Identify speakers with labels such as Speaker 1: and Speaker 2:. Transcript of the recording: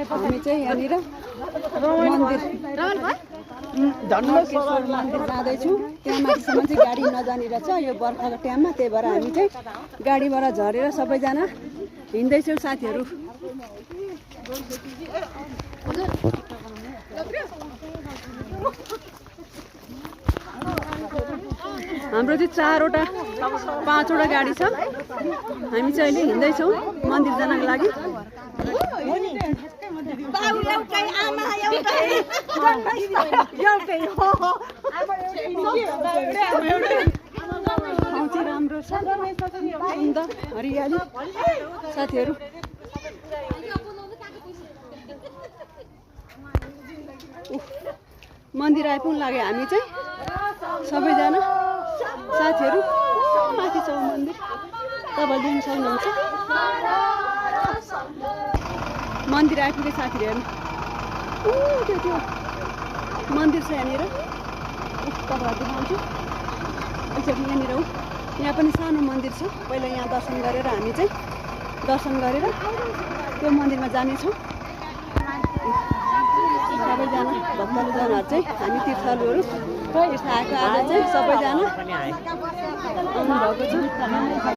Speaker 1: हामी चाहिँ यहाँनिर मन्दिर जाँदैछौँ। त्यहाँ माथिसम्म चाहिँ गाडी नजाने रहेछ यो बर्खाको टाइममा, त्यही भएर हामी चाहिँ गाडीबाट झरेर सबैजना हिँड्दैछौँ साथीहरू। हाम्रो चाहिँ 4वटा 5वटा गाडी छ। हामी चाहिँ अहिले हिँड्दैछौँ मन्दिर जानको लागि। ठाउँ चाहिँ राम्रो छ, सुन्दर हरियाली साथीहरू। मन्दिर आइपुग्नु लाग्यो हामी चाहिँ सबैजना साथीहरू। माथि छ मन्दिर, तपाईँले देख्न सक्नुहुन्छ। मन्दिर आइपुगे साथीहरू, त्यो मन्दिर छ यहाँनिर, तपाईँहरू देखाउँछु। एकचोटि यहाँनिर हो, यहाँ पनि सानो मन्दिर छ। पहिला यहाँ दर्शन गरेर हामी चाहिँ दर्शन गरेर त्यो मन्दिरमा जानेछौँ। सबैजना भक्तजनहरू चाहिँ हामी तीर्थालुहरू तीर्थ आएको आज चाहिँ सबैजना आउनुभएको छ।